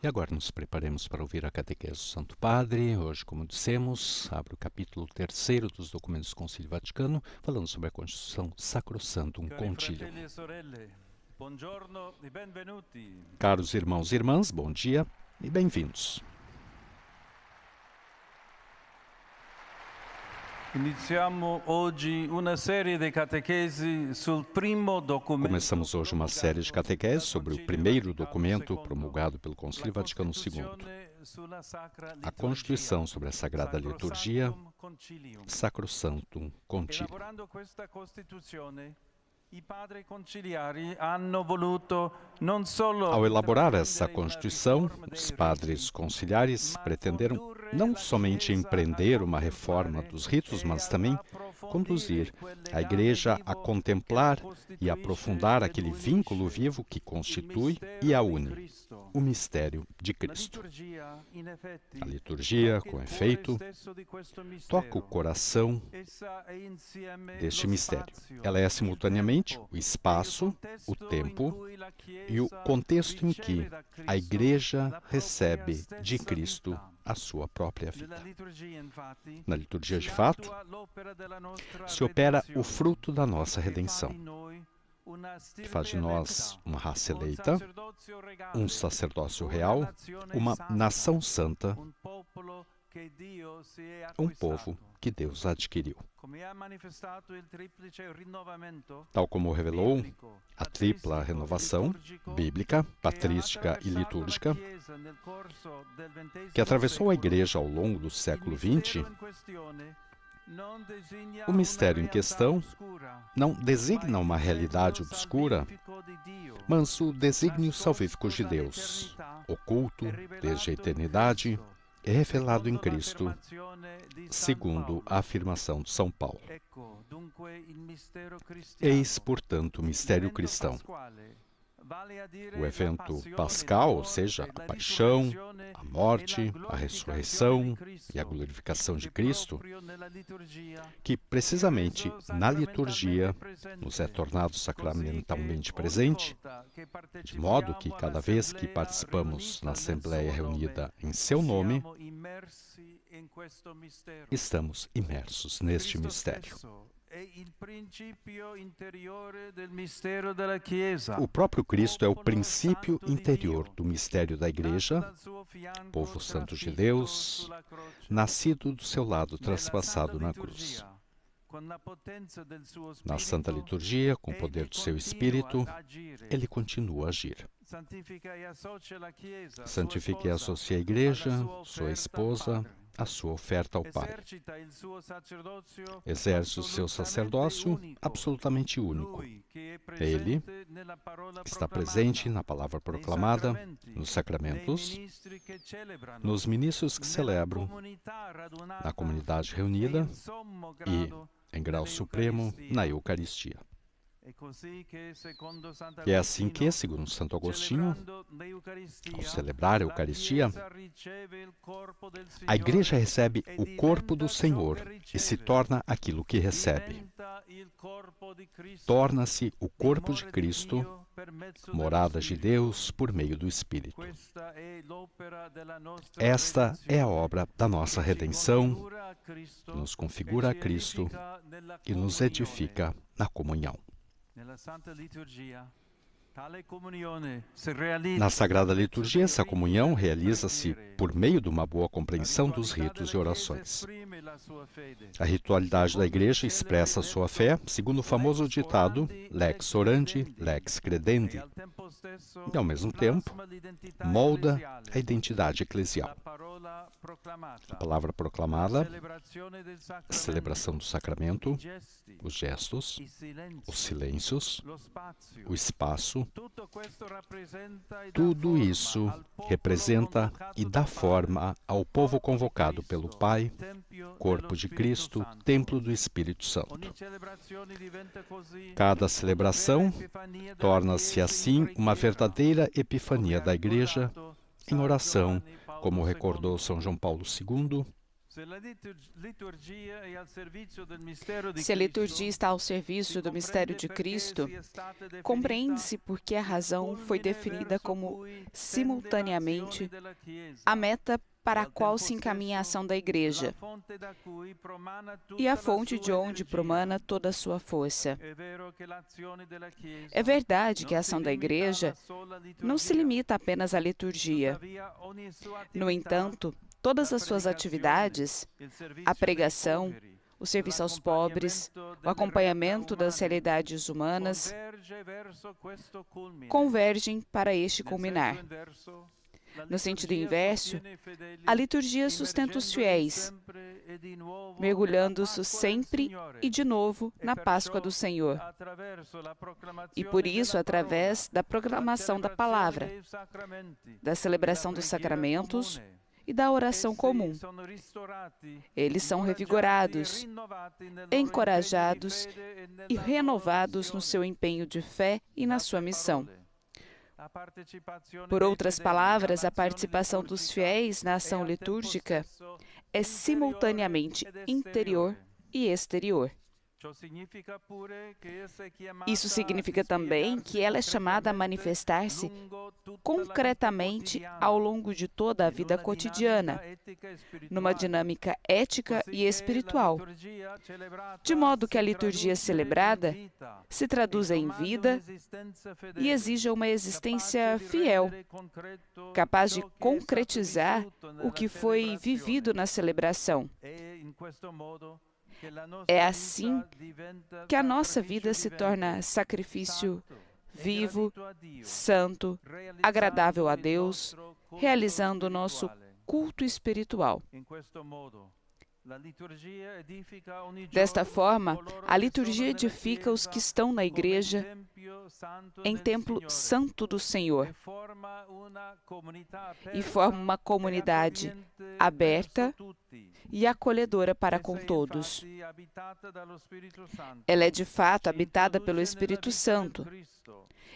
E agora nos preparemos para ouvir a catequese do Santo Padre. Hoje, como dissemos, abre o capítulo 3º dos documentos do Concílio Vaticano, falando sobre a Constituição Sacrosantum Concilium. Caros irmãos e irmãs, bom dia e bem-vindos. Começamos hoje uma série de catequeses sobre o primeiro documento promulgado pelo Concílio Vaticano II, a Constituição sobre a Sagrada Liturgia, Sacrosantum Concilium. Ao elaborar essa Constituição, os padres conciliares pretenderam não somente empreender uma reforma dos ritos, mas também conduzir a Igreja a contemplar e aprofundar aquele vínculo vivo que constitui e a une, o mistério de Cristo. A liturgia, com efeito, toca o coração deste mistério. Ela é simultaneamente o espaço, o tempo e o contexto em que a Igreja recebe de Cristo a sua própria vida. Na liturgia, de fato, se opera o fruto da nossa redenção, que faz de nós uma raça eleita, um sacerdócio real, uma nação santa, um povo que Deus adquiriu. Tal como revelou a tripla renovação bíblica, patrística e litúrgica, que atravessou a Igreja ao longo do século XX, o mistério em questão não designa uma realidade obscura, mas o desígnio salvífico de Deus, oculto desde a eternidade, é revelado em Cristo, segundo a afirmação de São Paulo. Eis, portanto, o mistério cristão. O evento pascal, ou seja, a paixão, a morte, a ressurreição e a glorificação de Cristo, que precisamente na liturgia nos é tornado sacramentalmente presente, de modo que cada vez que participamos na Assembleia reunida em seu nome, estamos imersos neste mistério. O próprio Cristo é o princípio interior do mistério da Igreja, povo santo de Deus, nascido do seu lado traspassado na cruz. Na Santa Liturgia, com o poder do seu Espírito, ele continua a agir. Santifique e associe a Igreja, sua esposa, a sua oferta ao Pai. Exerce o seu sacerdócio absolutamente único. Ele, que está presente na palavra proclamada, nos sacramentos, nos ministros que celebram, na comunidade reunida e, em grau supremo, na Eucaristia. E é assim que, segundo Santo Agostinho, ao celebrar a Eucaristia, a Igreja recebe o corpo do Senhor e se torna aquilo que recebe. Torna-se o corpo de Cristo, morada de Deus por meio do Espírito. Esta é a obra da nossa redenção, que nos configura a Cristo e nos edifica na comunhão. Na Sagrada Liturgia, essa comunhão realiza-se por meio de uma boa compreensão dos ritos e orações. A ritualidade da Igreja expressa sua fé segundo o famoso ditado lex orandi, lex credendi, e, ao mesmo tempo, molda a identidade eclesial. A palavra proclamada, a celebração do sacramento, os gestos, os silêncios, o espaço, tudo isso representa e dá forma ao povo convocado pelo Pai, corpo de Cristo, templo do Espírito Santo. Cada celebração torna-se assim uma verdadeira epifania da Igreja em oração, como recordou São João Paulo II, Se a liturgia está ao serviço do mistério de Cristo, compreende-se por que a razão foi definida como, simultaneamente, a meta para a qual se encaminha a ação da Igreja e a fonte de onde promana toda a sua força. É verdade que a ação da Igreja não se limita apenas à liturgia. No entanto, todas as suas atividades, a pregação, o serviço aos pobres, o acompanhamento das realidades humanas, convergem para este culminar. No sentido inverso, a liturgia sustenta os fiéis, mergulhando-se sempre e de novo na Páscoa do Senhor. E por isso, através da proclamação da palavra, da celebração dos sacramentos e da oração comum, eles são revigorados, encorajados e renovados no seu empenho de fé e na sua missão. Por outras palavras, a participação dos fiéis na ação litúrgica é simultaneamente interior e exterior. Isso significa também que ela é chamada a manifestar-se concretamente ao longo de toda a vida cotidiana, numa dinâmica ética e espiritual, de modo que a liturgia celebrada se traduza em vida e exija uma existência fiel, capaz de concretizar o que foi vivido na celebração. É assim que a nossa vida se torna sacrifício vivo, santo, agradável a Deus, realizando o nosso culto espiritual. Desta forma, a liturgia edifica os que estão na igreja em templo santo do Senhor e forma uma comunidade aberta e acolhedora para com todos. Ela é de fato habitada pelo Espírito Santo,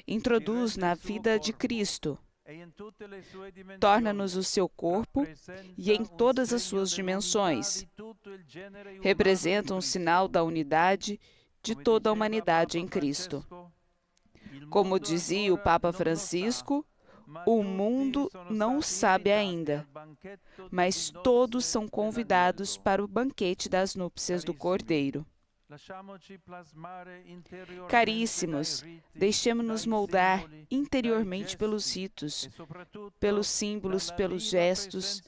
introduz na vida de Cristo, torna-nos o seu corpo e em todas as suas dimensões. Representa um sinal da unidade de toda a humanidade em Cristo. Como dizia o Papa Francisco, o mundo não sabe ainda, mas todos são convidados para o banquete das núpcias do Cordeiro. Caríssimos, deixemo-nos moldar interiormente pelos ritos, pelos símbolos, pelos gestos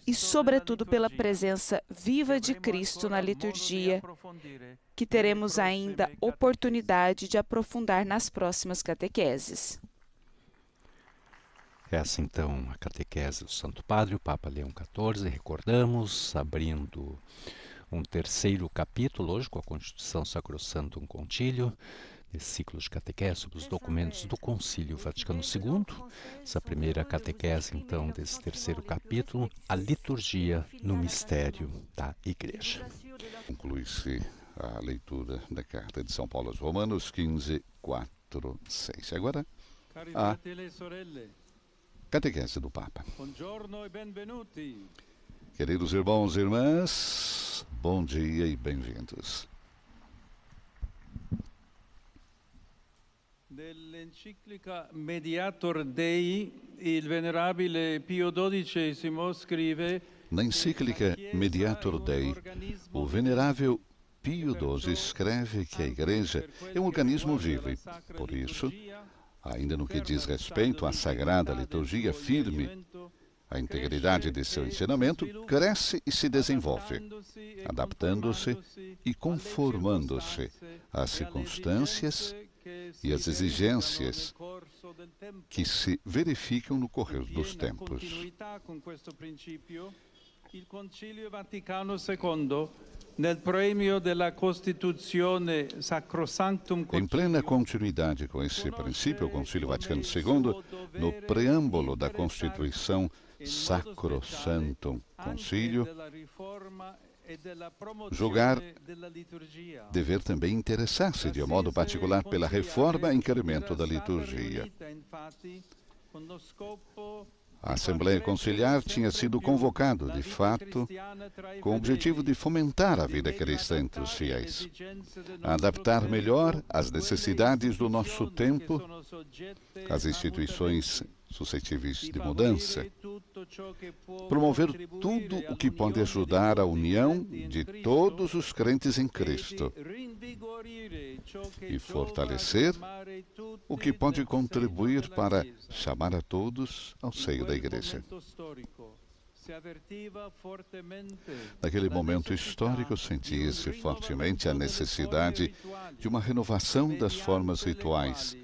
e, sobretudo, pela presença viva de Cristo na liturgia, que teremos ainda oportunidade de aprofundar nas próximas catequeses. Essa, então, a catequese do Santo Padre, o Papa Leão XIV, recordamos, abrindo um terceiro capítulo, hoje, com a Constituição Sacrosanctum Concilium, nesse ciclo de catequese sobre os documentos do Concílio Vaticano II. Essa primeira catequese, então, desse terceiro capítulo, a liturgia no mistério da Igreja. Conclui-se a leitura da carta de São Paulo aos Romanos, 15, 4, 6. Agora, a catequese do Papa. Queridos irmãos e irmãs, bom dia e bem-vindos. Nell'enciclica Mediator Dei, il venerabile Pio XII scrive: Na encíclica Mediator Dei, o venerável Pio XII escreve que a Igreja é um organismo vivo e, por isso, ainda no que diz respeito à sagrada liturgia firme, a integridade de seu ensinamento cresce e se desenvolve, adaptando-se e conformando-se às circunstâncias e às exigências que se verificam no correr dos tempos. Il Concilio Vaticano II, nel premio della Costituzione Sacrosanctum Concilium, Em plena continuidade com esse princípio, o Concílio Vaticano II, no preâmbulo da Constituição Sacrosanctum Concilium, julgar dever também interessar-se de modo particular pela reforma e incremento da liturgia. A Assembleia Conciliar tinha sido convocada, de fato, com o objetivo de fomentar a vida cristã entre os fiéis, adaptar melhor às necessidades do nosso tempo, às instituições suscetíveis de mudança, promover tudo o que pode ajudar a união de todos os crentes em Cristo e fortalecer o que pode contribuir para chamar a todos ao seio da Igreja. Naquele momento histórico, sentia-se fortemente a necessidade de uma renovação das formas rituais,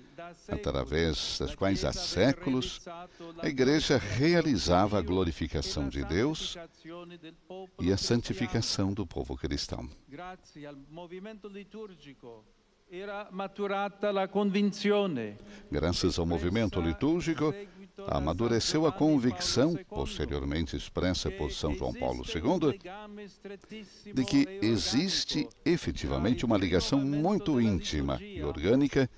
através das quais há séculos a Igreja realizava a glorificação de Deus e a santificação do povo cristão. Graças ao movimento litúrgico, amadureceu a convicção, posteriormente expressa por São João Paulo II, de que existe efetivamente uma ligação muito íntima e orgânica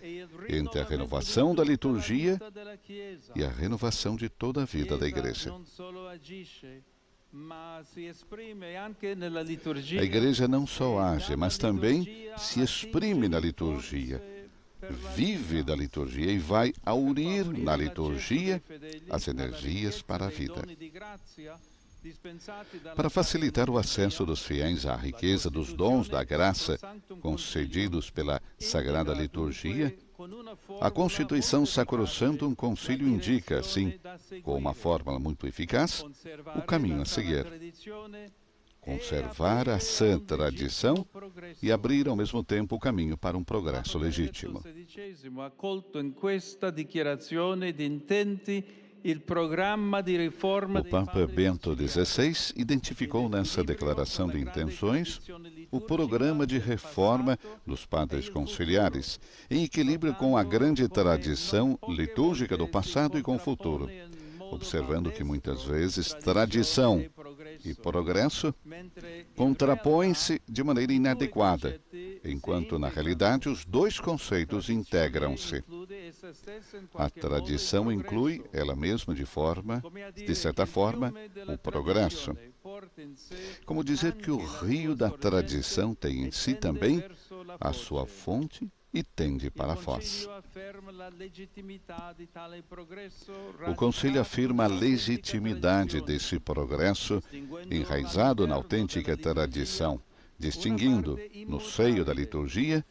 entre a renovação da liturgia e a renovação de toda a vida da Igreja. A Igreja não só age, mas também se exprime na liturgia, vive da liturgia e vai aurir na liturgia as energias para a vida. Para facilitar o acesso dos fiéis à riqueza dos dons da graça concedidos pela Sagrada Liturgia, a Constituição Sacrosanctum Concilium indica, assim, com uma fórmula muito eficaz, o caminho a seguir. Conservar a sã tradição e abrir ao mesmo tempo o caminho para um progresso legítimo. O Papa Bento XVI identificou nessa declaração de intenções o programa de reforma dos padres conciliares, em equilíbrio com a grande tradição litúrgica do passado e com o futuro, observando que muitas vezes tradição e progresso contrapõem-se de maneira inadequada, enquanto na realidade os dois conceitos integram-se. A tradição inclui ela mesma de certa forma, o progresso. Como dizer que o rio da tradição tem em si também a sua fonte e tende para a foz. O Concílio afirma a legitimidade desse progresso enraizado na autêntica tradição, distinguindo, no seio da liturgia,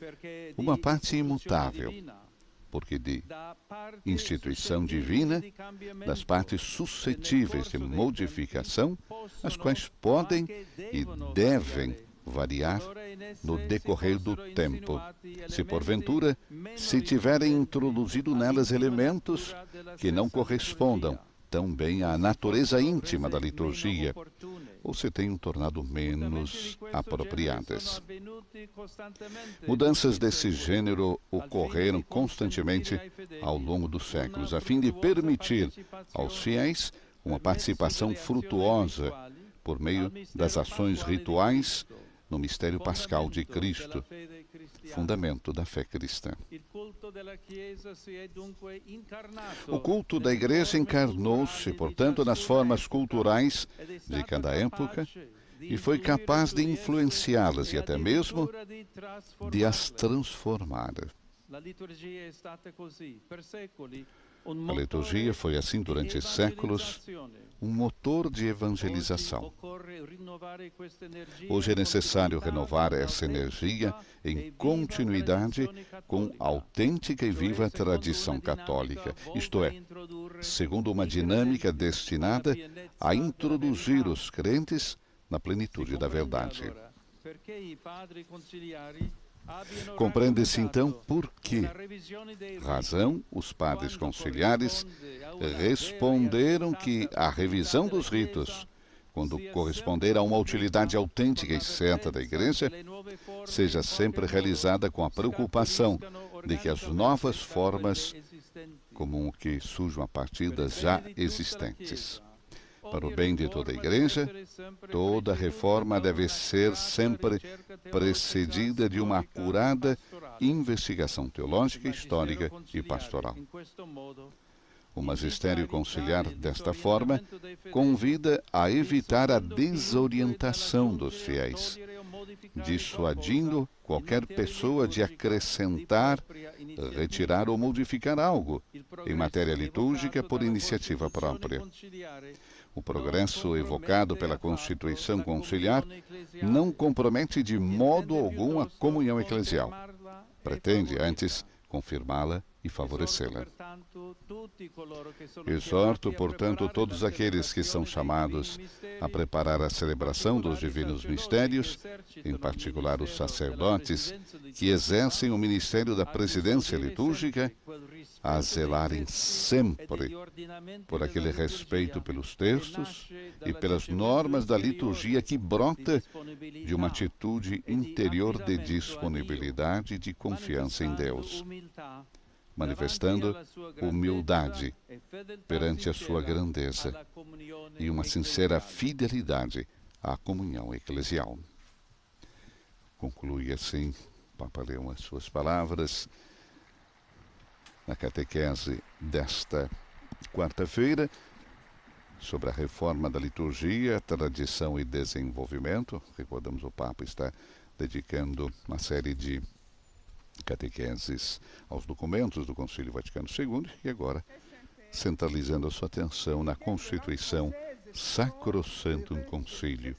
uma parte imutável, porque de instituição divina, das partes suscetíveis de modificação, as quais podem e devem variar no decorrer do tempo, se porventura se tiverem introduzido nelas elementos que não correspondam tão bem à natureza íntima da liturgia, ou se tenham tornado menos apropriadas. Mudanças desse gênero ocorreram constantemente ao longo dos séculos, a fim de permitir aos fiéis uma participação frutuosa por meio das ações rituais no mistério pascal de Cristo, fundamento da fé cristã. O culto da Igreja encarnou-se, portanto, nas formas culturais de cada época e foi capaz de influenciá-las e até mesmo de as transformar. A liturgia foi assim durante séculos um motor de evangelização. Hoje é necessário renovar essa energia em continuidade com a autêntica e viva tradição católica, isto é, segundo uma dinâmica destinada a introduzir os crentes na plenitude da verdade. Compreende-se então por que razão os padres conciliares responderam que a revisão dos ritos, quando corresponder a uma utilidade autêntica e certa da Igreja, seja sempre realizada com a preocupação de que as novas formas comum que surjam a partir das já existentes. Para o bem de toda a Igreja, toda reforma deve ser sempre precedida de uma acurada investigação teológica, histórica e pastoral. O magistério conciliar, desta forma, convida a evitar a desorientação dos fiéis, dissuadindo qualquer pessoa de acrescentar, retirar ou modificar algo em matéria litúrgica por iniciativa própria. O progresso evocado pela Constituição Conciliar não compromete de modo algum a comunhão eclesial. Pretende, antes, confirmá-la e favorecê-la. Exorto, portanto, todos aqueles que são chamados a preparar a celebração dos divinos mistérios, em particular os sacerdotes que exercem o ministério da presidência litúrgica, a zelarem sempre por aquele respeito pelos textos e pelas normas da liturgia que brota de uma atitude interior de disponibilidade e de confiança em Deus, manifestando humildade perante a sua grandeza e uma sincera fidelidade à comunhão eclesial. Conclui assim Papa Leão as suas palavras na catequese desta quarta-feira sobre a reforma da liturgia, tradição e desenvolvimento. Recordamos, o Papa está dedicando uma série de catequeses aos documentos do Concílio Vaticano II e agora centralizando a sua atenção na Constituição Sacrosanctum Concilium,